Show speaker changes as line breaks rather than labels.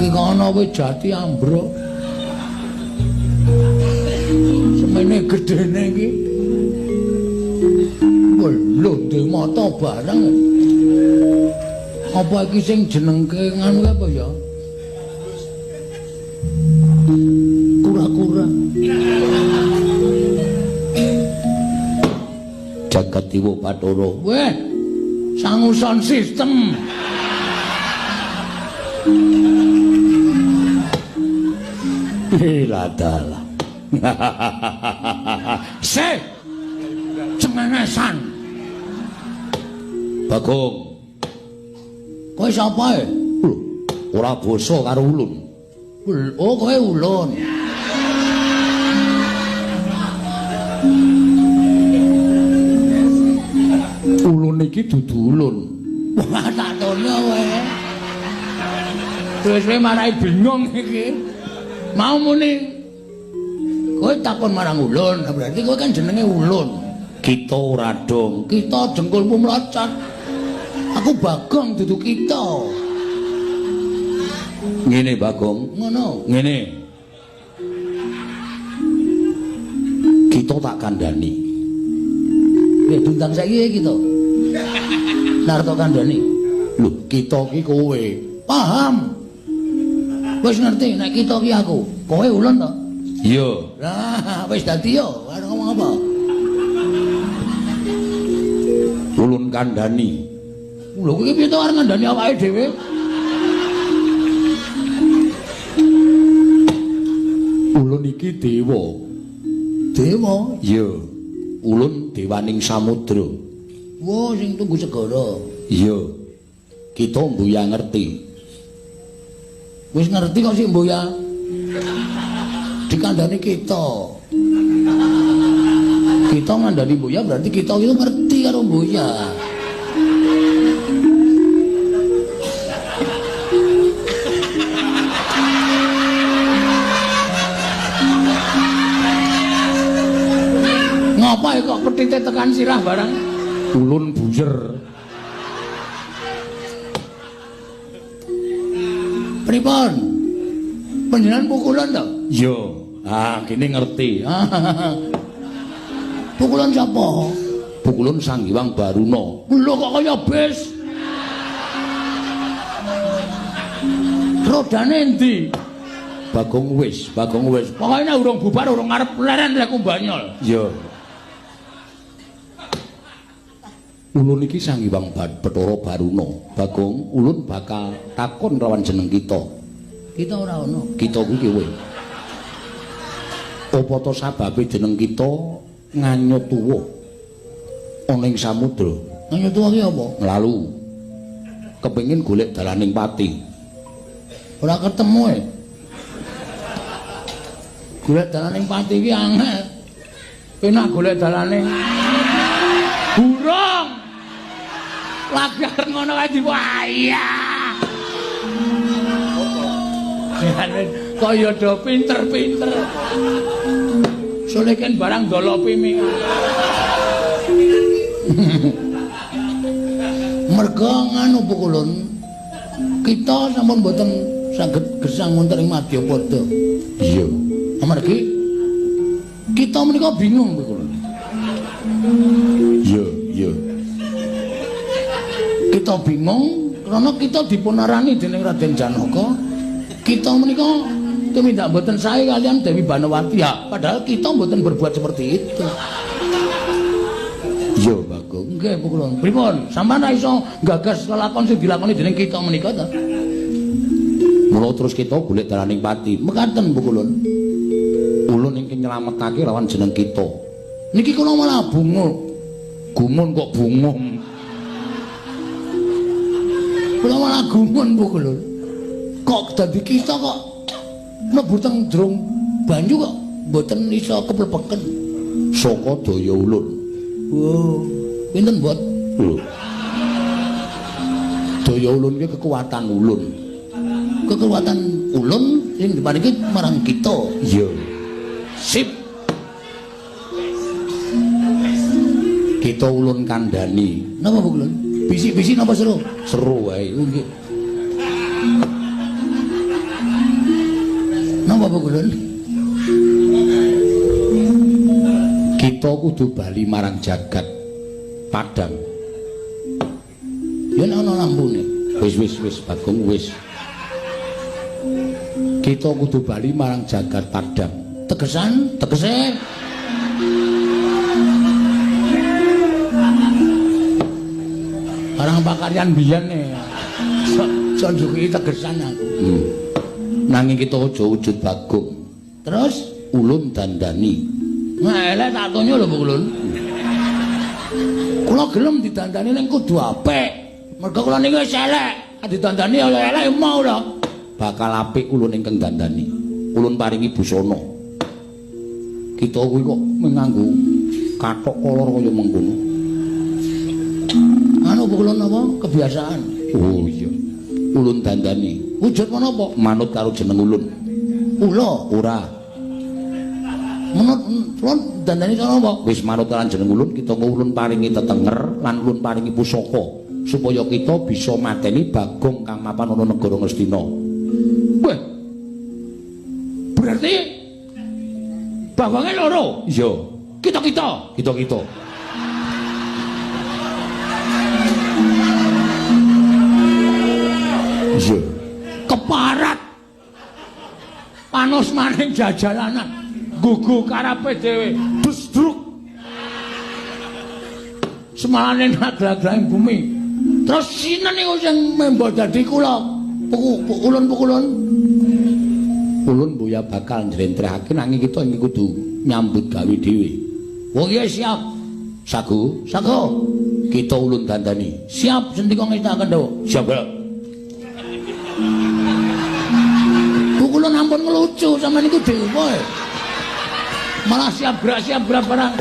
Ki kono wis jati ambruk. Semene gedene iki. Lho, duwe mata bareng. Apa iki sing jenengke nganu apa ya? Kura-kura. Jagat Dewa Bathara. Weh, sanguson sistem. Dalah. Se. Cengengesan. Bagong. Kowe sapa e? Ora basa karo ulun. Oh, kowe ulun. Ulun iki dudu ulun. Wah, tak tono kowe. Terus kowe marai bingung iki. Mau muni. Kowe takon marang ulun, berarti kowe kan jenenge ulun. Kita ora dong. Kita jengkulmu mlocot. Aku Bagong dudu kita. Ngene Bagong. Ngono. Ngene. Kita tak kandhani. Nek bintang saiki kita. Narto kandhani. Lho, kita ki kowe. Paham? Wis ngerti nek kita ki aku. Kowe ulun to? Iya. Lah, wis dadi yo. Arep ngomong apa? Ulun kandhani. Lho kowe piye to arep ngandhani awake dhewe? Ulun iki dewa. Dewa? Iya. Ulun dewaning samudra. Wah, sing tunggu segara. Iya. Kita mbuya ngerti. Wis ngerti kok sik mbuya. Dikandhani kita. Kita ngandhani mbuya berarti kita itu ngerti karo mbuya. Ngapa kok petite tekan sirah barang? Ulun bujer. Pripun? Panjenengan pukulan to? Iya. Ah, kene ngerti. Pukulan sapa? Pukulan Sang Hyang Baruna. Lho kok kaya bis? Rodane endi? Bagong wis. Pokoke nek urung bubar urung arep leren lek Banyol. Iya. Ulun iki Sang Hyang Bathara Baruna. Bagong, ulun bakal takon rawan jeneng kita. Kita ora ono. Kita kuwi kowe. Apa to sababe jeneng kita nganyut tuwa ana ing samudra? Nganyut tuwa ki apa? Nglalu. Kepengin golek dalaning pati. Ora ketemu e. Golek dalaning pati ki angel. Penak golek dalane. Burung. Lagi arep ngono kae diwaya. Kaya do pinter-pinter. Soalnya kan barang dolopi ming. Merga nganu pukulun. Kita sampun boten saged gesang wonten ing Madyapada. Iya. Amargi kita menika bingung pukulun. Iya. Kita bingung karena kita dipunarani dening Raden Janaka. Kita menika tumindak mboten sae kalian Dewi Banawati. Ya, padahal kita mboten berbuat seperti itu. Iya, Bagong. Nggih, pukulun. Pripun? Sampeyan ra iso gagas lelakon sing dilakoni dening kita menika ta? Mula terus kita golek dalaning pati. Mekaten, pukulun. Ulun ingkang nyelametake lawan jeneng kita. Niki kula malah bungul. Gumun kok bungum. Kula malah gumun, pukulun. Kok dadi kita kok mlebu teng jroning banyu kok mboten iso keplebeken saka daya ulun. Oh, pinten mbot? Lho. Daya ulun ki kekuatan ulun. Kekuatan ulun sing diparingi marang kita. Iya. Sip. Kita ulun kandhani. Napa Bu Ulun? Bisik-bisik napa seru? Seru wae. Nggih. Napa Pukulun? Kita kudu bali marang jagat Padang. Yen ana lampune. Wis Bagong wis. Kita kudu bali marang jagat Padang. Tegese Barang pakaryan biyen jonjoki tegesan aku. Nanging kita aja wujud Bagong. Terus ulun dandani. Elek tak tonyo lho Ulun. Kula gelem didandani ning kudu apik. Mergo kula niki wis elek, didandani elek mau lho. Bakal apik ulun ingkang dandani. Ulun paringi busana. Kita kuwi kok nganggo kathok kolor kaya mengkono. Anu Ulun apa? Kebiasaan. Oh iya. Ulun dandani. Wujud menapa? Manut karo jeneng ulun. Ora. Menurut ulun dandani cara apa? Wis manut karo jeneng ulun, kita ulun paringi tetenger lan ulun paringi pusaka supaya kita bisa mateni Bagong kang mapan ana negara Ngastina. Weh. Berarti Bagonge loro. Iya. Kita. Iya. Keparat. Panos maning jajalanan. Gugu karepe dhewe. Dusdruk. Semalane naglagraing bumi. Terus sinten niku sing membo dadi kula? Pukulun. Ulun mboya bakal njlentrehake nanging kita iki kudu nyambut gawe dhewe. Oh iya siap. Sagu. Kita ulun dandani. Siap sendika ngestaken Dawa. Siap. Pukulun ampun ngelucu sampeyan niku dhewe. Malah siap gerak barang.